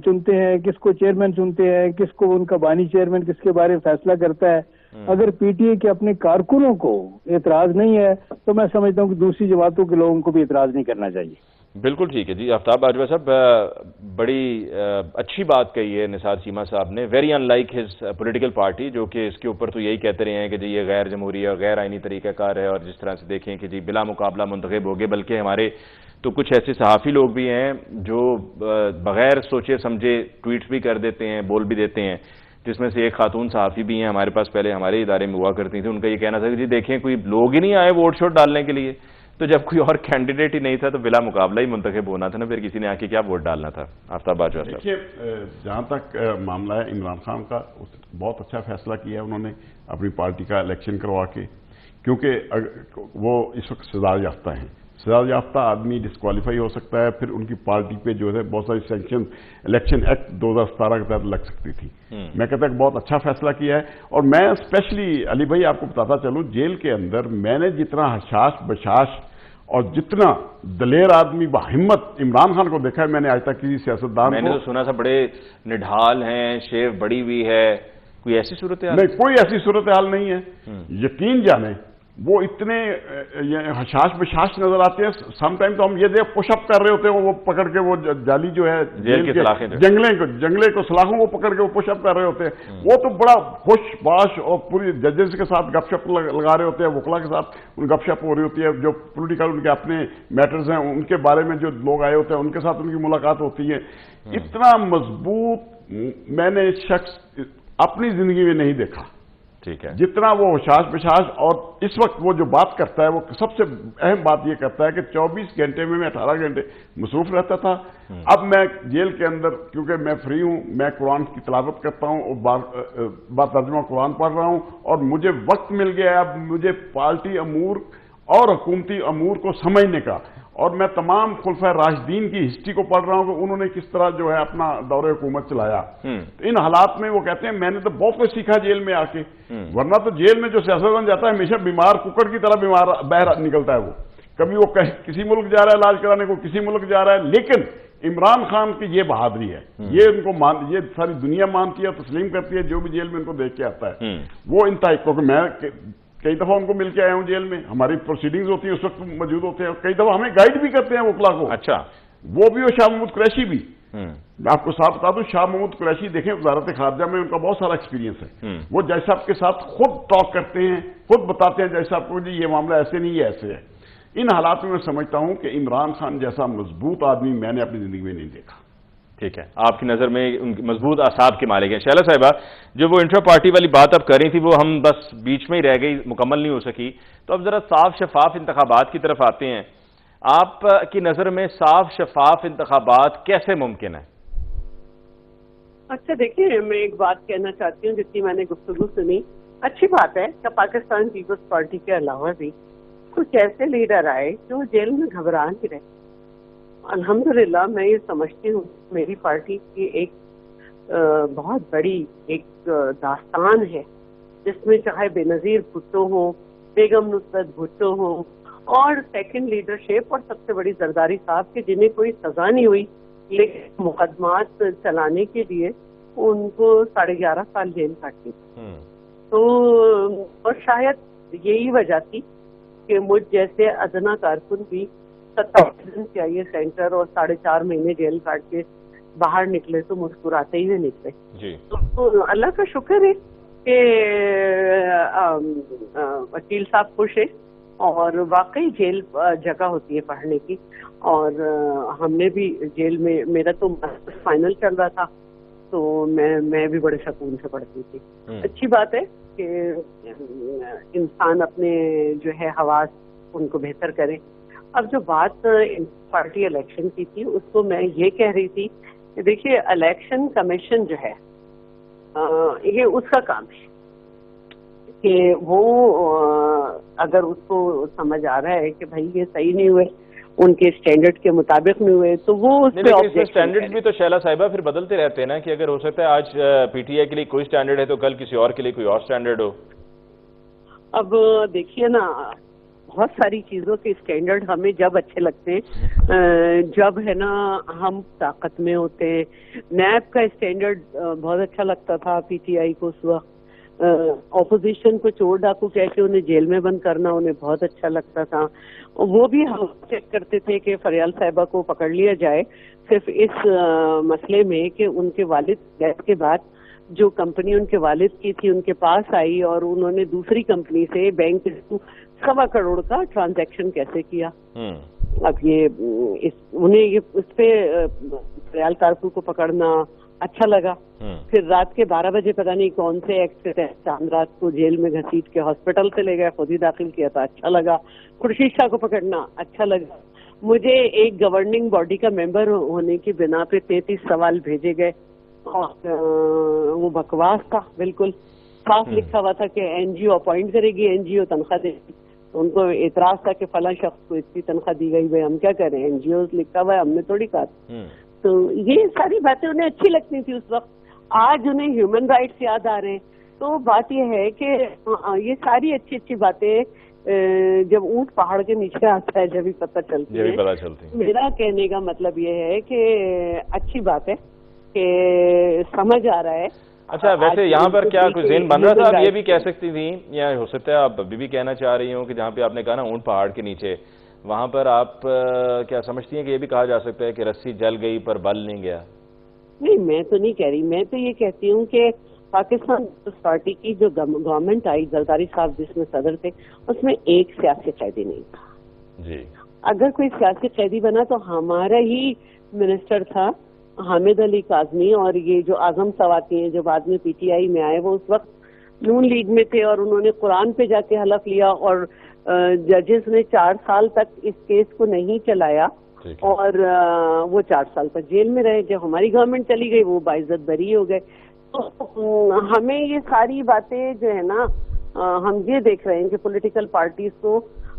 چنتے ہیں, کس کو چیئرمین چنتے ہیں, کس کو ان کا بانی چیئرمین کس کے بارے میں فیصلہ کرتا ہے, اگر پی ٹی آئی کے اپنے کارکنوں کو اعتراض نہیں ہے تو میں سمجھتا ہوں کہ دوسری جماعتوں کے لوگوں کو بھی اعتراض نہیں کرنا چاہیے. بالکل ٹھیک ہے جی. آفتاب باجوہ صاحب بڑی اچھی بات کہی ہے نثار چیمہ صاحب نے, very in like his political party, جو کہ اس کے اوپر تو یہی کہتے رہے ہیں کہ جی یہ غیر جمہوری اور غیر آئینی طریقہ کار ہے, اور جس طرح سے دیکھیں کہ جی بلا مقابلہ منتخب ہو گئے. بلکہ ہمارے تو کچھ ایسے صحافی لوگ بھی ہیں جو بغیر سوچے سمجھے ٹویٹس بھی کر دیتے ہیں, بول بھی دیتے ہیں, جس میں سے ایک خاتون صحافی بھی ہیں ہمارے پاس پہلے ہمارے ادارے میں ہوا کرتی تھیں. ان کا یہ کہنا تھا کہ جی دیکھیں کوئی لوگ ہی نہیں آئے ووٹ شوٹ ڈالنے کے لیے, تو جب کوئی اور کینڈیڈیٹ ہی نہیں تھا تو بلا مقابلہ ہی منتخب ہونا تھا نا, پھر کسی نے آ کے کیا ووٹ ڈالنا تھا. آفتاب باجوہ صاحب دیکھیے, جہاں تک معاملہ ہے عمران خان کا, بہت اچھا فیصلہ کیا انہوں نے اپنی پارٹی کا الیکشن کروا کے, کیونکہ وہ اس وقت سزا یافتہ ہیں. سزا یافتہ آدمی ڈسکوالیفائی ہو سکتا ہے, پھر ان کی پارٹی پہ جو ہے بہت ساری سینکشن الیکشن ایکٹ 2017 کے تحت لگ سکتی تھی. میں کہتا کہ بہت اچھا فیصلہ کیا ہے. اور میں اسپیشلی علی بھائی آپ کو بتاتا چلوں, جیل کے اندر میں نے جتنا حشاش بشاش اور جتنا دلیر آدمی بہمت عمران خان کو دیکھا ہے میں نے آج تک کسی سیاستدان میں نے تو سنا تھا بڑے نڈھال ہیں, شیو بڑی ہوئی ہے, کوئی ایسی صورتحال نہیں, کوئی ایسی صورتحال نہیں ہے. یقین جانیں وہ اتنے حشاش بشاش نظر آتے ہیں. سم ٹائم تو ہم یہ دیکھ پش اپ کر رہے ہوتے ہیں, وہ پکڑ کے وہ جالی جو ہے جنگلے کو سلاخوں کو پکڑ کے وہ پش اپ کر رہے ہوتے ہیں. وہ تو بڑا خوش باش اور پوری ججز کے ساتھ گپ شپ لگا رہے ہوتے ہیں, وکلا کے ساتھ ان گپ شپ ہو رہی ہوتی ہے. جو پولیٹیکل ان کے اپنے میٹرز ہیں ان کے بارے میں جو لوگ آئے ہوتے ہیں ان کے ساتھ ان کی ملاقات ہوتی ہے. اتنا مضبوط میں نے شخص اپنی زندگی میں نہیں دیکھا جتنا وہ حشاش بشاش. اور اس وقت وہ جو بات کرتا ہے وہ سب سے اہم بات یہ کرتا ہے کہ 24 گھنٹے میں 18 گھنٹے مصروف رہتا تھا. اب میں جیل کے اندر کیونکہ میں فری ہوں, میں قرآن کی تلاوت کرتا ہوں اور بات ترجمہ قرآن پڑھ رہا ہوں, اور مجھے وقت مل گیا ہے. اب مجھے پارٹی امور اور حکومتی امور کو سمجھنے کا. اور میں تمام خلفائے راشدین کی ہسٹری کو پڑھ رہا ہوں کہ انہوں نے کس طرح جو ہے اپنا دور حکومت چلایا. تو ان حالات میں وہ کہتے ہیں میں نے تو بہت کچھ سیکھا جیل میں آ کے. ورنہ تو جیل میں جو سیاستدان جاتا ہے ہمیشہ بیمار ککڑ کی طرح بیمار باہر نکلتا ہے. وہ کبھی وہ کسی ملک جا رہا ہے علاج کرانے کو, کسی ملک جا رہا ہے. لیکن عمران خان کی یہ بہادری ہے, یہ ان کو یہ ساری دنیا مانتی ہے, تسلیم کرتی ہے. جو بھی جیل میں ان کو دیکھ کے آتا ہے وہ انتہائی, کیونکہ میں کئی دفعہ ان کو مل کے آیا ہوں جیل میں, ہماری پروسیڈنگز ہوتی ہیں اس وقت موجود ہوتے ہیں, کئی دفعہ ہمیں گائیڈ بھی کرتے ہیں وکلا کو. اچھا, وہ بھی اور شاہ محمود قریشی بھی. میں آپ کو ساتھ بتا دوں, شاہ محمود قریشی دیکھیں وزارت خارجہ میں ان کا بہت سارا ایکسپیرینس ہے. وہ جج صاحب کے ساتھ خود ٹاک کرتے ہیں, خود بتاتے ہیں جج صاحب کو جی یہ معاملہ ایسے نہیں, یہ ایسے ہے. ان حالات میں سمجھتا ہوں کہ عمران خان جیسا مضبوط آدمی میں نے اپنی زندگی میں نہیں دیکھا. ٹھیک ہے, آپ کی نظر میں ان کی مضبوط اعصاب کے مالک ہیں. شہلا صاحبہ, جو وہ انٹرا پارٹی والی بات اب کر رہی تھی وہ ہم بس بیچ میں ہی رہ گئی, مکمل نہیں ہو سکی. تو اب ذرا صاف شفاف انتخابات کی طرف آتے ہیں. آپ کی نظر میں صاف شفاف انتخابات کیسے ممکن ہے؟ اچھا دیکھیں, میں ایک بات کہنا چاہتی ہوں جتنی میں نے گفتگو سنی. اچھی بات ہے کہ پاکستان پیپلز پارٹی کے علاوہ بھی کچھ ایسے لیڈر آئے جو جیل میں گھبرا نہیں رہے. الحمدللہ میں یہ سمجھتی ہوں میری پارٹی کی ایک بہت بڑی ایک داستان ہے جس میں چاہے بے نظیر بھٹو ہوں, بیگم نصرت بھٹو ہوں, اور سیکنڈ لیڈرشپ اور سب سے بڑی زرداری صاحب کے جنہیں کوئی سزا نہیں ہوئی لیکن مقدمات چلانے کے لیے ان کو 11.5 سال جیل کاٹی. تو اور شاید یہی وجہ تھی کہ مجھ جیسے ادنا کارکن بھی 17 چاہیے سینٹر اور 4.5 مہینے جیل کاٹ کے باہر نکلے تو مسکراتے ہی نکلے. تو اللہ کا شکر ہے کہ وکیل صاحب خوش ہے, اور واقعی جیل جگہ ہوتی ہے پڑھنے کی. اور ہم نے بھی جیل میں, میرا تو فائنل چل رہا تھا تو میں بھی بڑے سکون سے پڑھتی تھی. اچھی بات ہے کہ انسان اپنے جو ہے حواس ان کو بہتر کرے. اب جو بات پارٹی الیکشن کی تھی اس کو میں یہ کہہ رہی تھی کہ دیکھیے الیکشن کمیشن جو ہے یہ اس کا کام ہے کہ وہ اگر اس کو سمجھ آ رہا ہے کہ بھائی یہ صحیح نہیں ہوئے, ان کے اسٹینڈرڈ کے مطابق نہیں ہوئے, تو وہ اس پہ اسٹینڈرڈ بھی تو شہلا صاحبہ پھر بدلتے رہتے ہیں نا, کہ اگر ہو سکتا ہے آج پی ٹی آئی کے لیے کوئی اسٹینڈرڈ ہے تو کل کسی اور کے لیے کوئی اور اسٹینڈرڈ ہو. اب دیکھیے نا, بہت ساری چیزوں کے اسٹینڈرڈ ہمیں جب اچھے لگتے ہیں جب ہے نا ہم طاقت میں ہوتے ہیں. نیب کا اسٹینڈرڈ بہت اچھا لگتا تھا پی ٹی آئی کو اس وقت. اپوزیشن کو چور ڈاکو کہہ کے انہیں جیل میں بند کرنا انہیں بہت اچھا لگتا تھا. وہ بھی ہم چیک کرتے تھے کہ فریال صاحبہ کو پکڑ لیا جائے صرف اس مسئلے میں کہ ان کے والد ڈیتھ کے بعد جو کمپنی ان کے والد کی تھی ان کے پاس آئی اور انہوں نے دوسری کمپنی سے بینک 1.25 کروڑ کا ٹرانزیکشن کیسے کیا. اب یہ انہیں اس پہ فریال کارکو کو پکڑنا اچھا لگا. پھر رات کے 12 بجے پتہ نہیں کون سے ایکٹ کے تحت چاند رات کو جیل میں گھسیٹ کے ہاسپٹل سے لے گئے, خود ہی داخل کیا تھا, اچھا لگا. خورشید شاہ کو پکڑنا اچھا لگا. مجھے ایک گورننگ باڈی کا ممبر ہونے کی بنا پہ 33 سوال بھیجے گئے اور وہ بکواس تھا, بالکل صاف لکھا ہوا تھا کہ این جی او اپوائنٹ کرے گی, این جی او تنخواہ دے گی. تو ان کو اعتراض تھا کہ فلاں شخص کو اتنی تنخواہ دی گئی, بھائی ہم کیا کریں, این جی او لکھا ہوا ہے, ہم نے تھوڑی کہا. تو یہ ساری باتیں انہیں اچھی لگتی تھی اس وقت. آج انہیں ہیومن رائٹس یاد آ رہے ہیں. تو بات یہ ہے کہ یہ ساری اچھی اچھی باتیں جب اونٹ پہاڑ کے نیچے آتا ہے جب ہی پتہ چلتی ہے. میرا کہنے کا مطلب یہ ہے کہ اچھی بات ہے کہ سمجھ آ رہا ہے. اچھا, ویسے یہاں پر کیا کوئی ذہن بن رہا تھا, آپ یہ بھی کہہ سکتی تھیں یا ہو سکتا ہے آپ ابھی بھی کہنا چاہ رہی ہوں کہ جہاں پہ آپ نے کہا نا اونٹ پہاڑ کے نیچے, وہاں پر آپ کیا سمجھتی ہیں کہ یہ بھی کہا جا سکتا ہے کہ رسی جل گئی پر بل نہیں گیا؟ نہیں, میں تو نہیں کہہ رہی. میں تو یہ کہتی ہوں کہ پاکستان پیپلز پارٹی کی جو گورنمنٹ آئی, زرداری صاحب جس میں صدر تھے, اس میں ایک سیاسی قیدی نہیں تھا. جی, اگر کوئی سیاسی قیدی بنا تو ہمارا ہی منسٹر تھا حامد علی کاظمی, اور یہ جو اعظم سواتی ہیں جو بعد میں پی ٹی آئی میں آئے, وہ اس وقت نون لیگ میں تھے اور انہوں نے قرآن پہ جا کے حلف لیا اور ججز نے 4 سال تک اس کیس کو نہیں چلایا اور وہ 4 سال تک جیل میں رہے. جب ہماری گورنمنٹ چلی گئی وہ باعزت بری ہو گئے. تو ہمیں یہ ساری باتیں جو ہے نا, ہم یہ دیکھ رہے ہیں کہ پولیٹیکل پارٹیز کو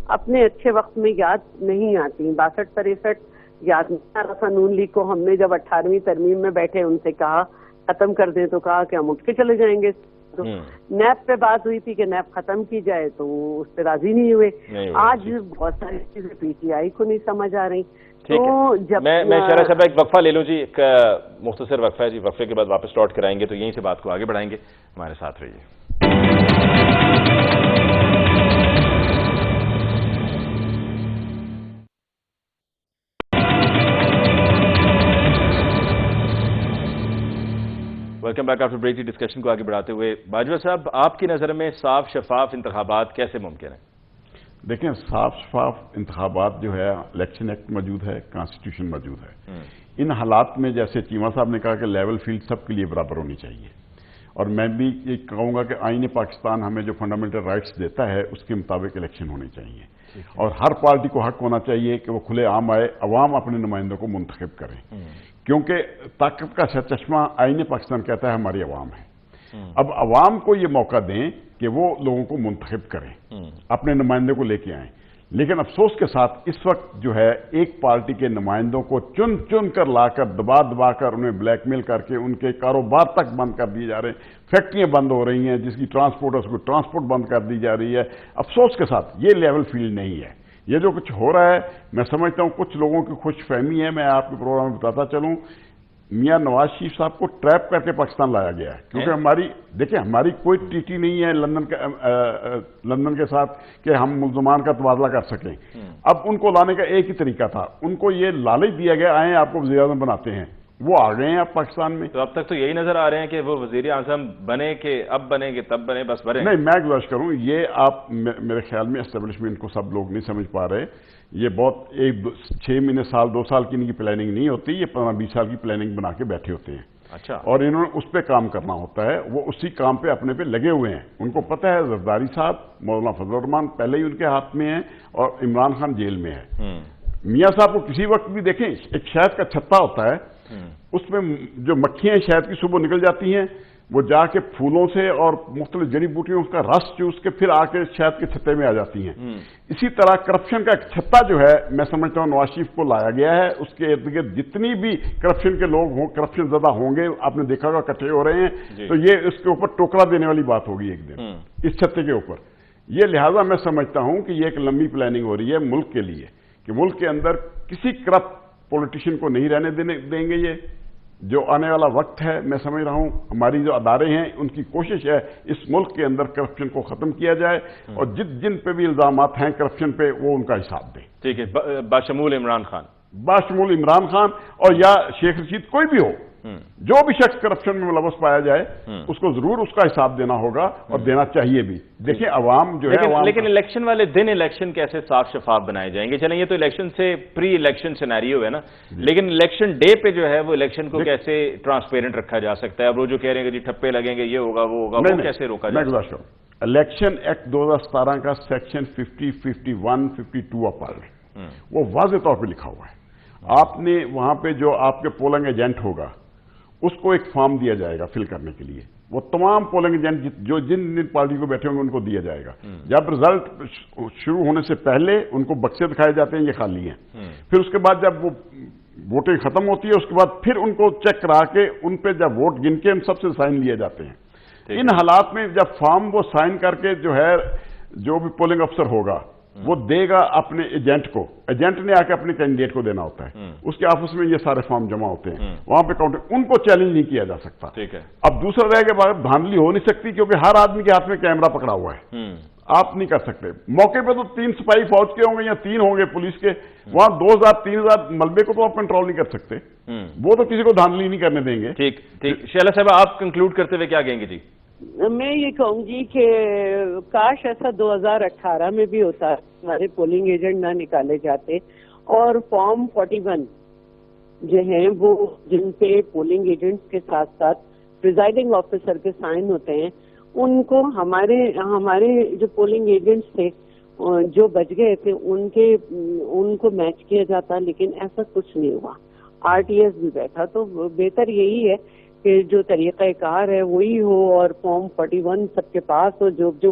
اپنے اچھے وقت میں یاد نہیں آتی. 62-63 یاد نہیں آ رہا تھا. نون لیگ کو ہم نے جب 18ویں ترمیم میں بیٹھے ان سے کہا ختم کر دیں تو کہا کہ ہم اٹھ کے چلے جائیں گے. تو نیب پہ بات ہوئی تھی کہ نیب ختم کی جائے تو اس پہ راضی نہیں ہوئے. آج بہت ساری چیزیں پی ٹی آئی کو نہیں سمجھ آ رہی. تو جب میں شہرہ صاحب ایک وقفہ لے لوں جی, ایک مختصر وقفہ ہے جی, وقفے کے بعد واپس لوٹ کر آئیں گے تو یہیں سے بات کو آگے بڑھائیں گے. ہمارے ساتھ رہیے. Welcome back after break. Discussion کو آگے بڑھاتے ہوئے باجوہ صاحب, آپ کی نظر میں صاف شفاف انتخابات کیسے ممکن ہیں؟ دیکھیں, صاف شفاف انتخابات جو ہے, الیکشن ایکٹ موجود ہے, کانسٹیٹیوشن موجود ہے. ان حالات میں جیسے چیمہ صاحب نے کہا کہ لیول فیلڈ سب کے لیے برابر ہونی چاہیے, اور میں بھی یہ کہوں گا کہ آئین پاکستان ہمیں جو فنڈامنٹل رائٹس دیتا ہے اس کے مطابق الیکشن ہونے چاہیے, اور ہر پارٹی کو حق ہونا چاہیے کہ وہ کھلے عام آئے, عوام اپنے نمائندوں کو منتخب کریں, کیونکہ طاقت کا سرچشمہ آئین پاکستان کہتا ہے ہماری عوام ہے. اب عوام کو یہ موقع دیں کہ وہ لوگوں کو منتخب کریں, اپنے نمائندے کو لے کے آئیں. لیکن افسوس کے ساتھ اس وقت جو ہے ایک پارٹی کے نمائندوں کو چن چن کر لا کر دبا کر انہیں بلیک میل کر کے ان کے کاروبار تک بند کر دیے جا رہے ہیں, فیکٹریاں بند ہو رہی ہیں, جس کی ٹرانسپورٹ ہے اس کو ٹرانسپورٹ بند کر دی جا رہی ہے. افسوس کے ساتھ یہ لیول فیلڈ نہیں ہے. یہ جو کچھ ہو رہا ہے, میں سمجھتا ہوں کچھ لوگوں کی خوش فہمی ہے. میں آپ کے پروگرام میں بتاتا چلوں, میاں نواز شریف صاحب کو ٹریپ کر کے پاکستان لایا گیا ہے, کیونکہ دیکھیں ہماری کوئی ٹریٹی نہیں ہے لندن کے ساتھ کہ ہم ملزمان کا تبادلہ کر سکیں. اب ان کو لانے کا ایک ہی طریقہ تھا, ان کو یہ لالچ دیا گیا, آئیں آپ کو وزیر اعظم بناتے ہیں. وہ آ گئے ہیں اب پاکستان میں. تو اب تک تو یہی نظر آ رہے ہیں کہ وہ وزیر اعظم بنے کہ اب بنے کہ تب بنے, بس بنے. نہیں, میں گزارش کروں, یہ آپ میرے خیال میں اسٹیبلشمنٹ کو سب لوگ نہیں سمجھ پا رہے. یہ بہت 6 مہینے سال 2 سال کی ان کی پلاننگ نہیں ہوتی, یہ 15-20 سال کی پلاننگ بنا کے بیٹھے ہوتے ہیں. اچھا. اور انہوں نے اس پہ کام کرنا ہوتا ہے, وہ اسی کام پہ اپنے پہ لگے ہوئے ہیں. ان کو پتہ ہے زرداری صاحب, مولانا فضل الرحمان پہلے ہی ان کے ہاتھ میں ہیں, اور عمران خان جیل میں ہے. میاں صاحب کو کسی وقت بھی دیکھیں, ایک شہد کا چھتا ہوتا ہے, اس میں جو مکھیاں شہد کی صبح نکل جاتی ہیں, وہ جا کے پھولوں سے اور مختلف جڑی بوٹیوں کا رس چوس کے پھر آ کے شہد کے چھتے میں آ جاتی ہیں. اسی طرح کرپشن کا ایک چھتا جو ہے, میں سمجھتا ہوں نواز شریف کو لایا گیا ہے. اس کے ارد گرد جتنی بھی کرپشن کے لوگ ہوں, کرپشن زدہ ہوں گے, آپ نے دیکھا ہوگا اکٹھے ہو رہے ہیں, تو یہ اس کے اوپر ٹوکرا دینے والی بات ہوگی ایک دن اس چھتے کے اوپر. یہ لہٰذا میں سمجھتا ہوں کہ یہ ایک لمبی پلاننگ ہو رہی ہے ملک کے لیے, کہ ملک کے اندر کسی کرپٹ پولیٹیشین کو نہیں رہنے دیں گے. یہ جو آنے والا وقت ہے, میں سمجھ رہا ہوں ہماری جو ادارے ہیں ان کی کوشش ہے اس ملک کے اندر کرپشن کو ختم کیا جائے, اور جن پہ بھی الزامات ہیں کرپشن پہ وہ ان کا حساب دیں. ٹھیک ہے. باشمول عمران خان, اور یا شیخ رشید, کوئی بھی ہو, جو بھی شخص کرپشن میں ملوث پایا جائے اس کو ضرور اس کا حساب دینا ہوگا, اور دینا چاہیے بھی. دیکھیں عوام جو ہے, لیکن الیکشن والے دن الیکشن کیسے صاف شفاف بنائے جائیں گے؟ چلیں یہ تو الیکشن سے پری الیکشن سینیریو ہے نا, لیکن الیکشن ڈے پہ جو ہے وہ الیکشن کو کیسے ٹرانسپیرنٹ رکھا جا سکتا ہے؟ اب وہ جو کہہ رہے ہیں کہ جی ٹھپے لگیں گے, یہ ہوگا وہ ہوگا, وہ کیسے روکا جائے؟ میں گزارش کروں, الیکشن ایکٹ 2017 کا سیکشن 50, 51, 52 آف پارلیمنٹ, وہ واضح طور پہ لکھا ہوا ہے. آپ نے وہاں پہ جو آپ کے پولنگ ایجنٹ ہوگا اس کو ایک فارم دیا جائے گا فل کرنے کے لیے. وہ تمام پولنگ ایجنٹ جو جن پارٹی کو بیٹھے ہوں گے ان کو دیا جائے گا. جب رزلٹ شروع ہونے سے پہلے ان کو بکسے دکھائے جاتے ہیں, یہ خالی ہیں. پھر اس کے بعد جب وہ ووٹنگ ختم ہوتی ہے اس کے بعد پھر ان کو چیک کرا کے ان پہ جب ووٹ گن کے ان سب سے سائن لیے جاتے ہیں. ان حالات میں جب فارم وہ سائن کر کے جو ہے جو بھی پولنگ افسر ہوگا وہ دے گا اپنے ایجنٹ کو, ایجنٹ نے آ کے اپنے کینڈیڈیٹ کو دینا ہوتا ہے, اس کے آفس میں یہ سارے فارم جمع ہوتے ہیں, وہاں پہ کاؤنٹنگ, ان کو چیلنج نہیں کیا جا سکتا. اب دوسرا رہ کے بعد دھاندلی ہو نہیں سکتی کیونکہ ہر آدمی کے ہاتھ میں کیمرہ پکڑا ہوا ہے, آپ نہیں کر سکتے. موقع پہ تو 3 سپاہی فوج کے ہوں گے یا 3 ہوں گے پولیس کے, وہاں 2000-3000 ملبے کو تو آپ کنٹرول نہیں کر سکتے, وہ تو کسی کو دھاندلی نہیں کرنے دیں گے. ٹھیک. شیلا صاحب آپ کنکلوڈ کرتے ہوئے کیا کہیں گے؟ جی میں یہ کہوں گی کہ کاش ایسا 2018 میں بھی ہوتا, ہمارے پولنگ ایجنٹ نہ نکالے جاتے, اور فارم 41 جو ہیں وہ جن پہ پولنگ ایجنٹس کے ساتھ ساتھ پریزائڈنگ آفیسر کے سائن ہوتے ہیں, ان کو ہمارے جو پولنگ ایجنٹس تھے جو بچ گئے تھے ان کو میچ کیا جاتا, لیکن ایسا کچھ نہیں ہوا. RTS بھی بیٹھا, تو بہتر یہی ہے کہ جو طریقہ کار ہے وہی ہو, اور فارم 41 سب کے پاس ہو, جو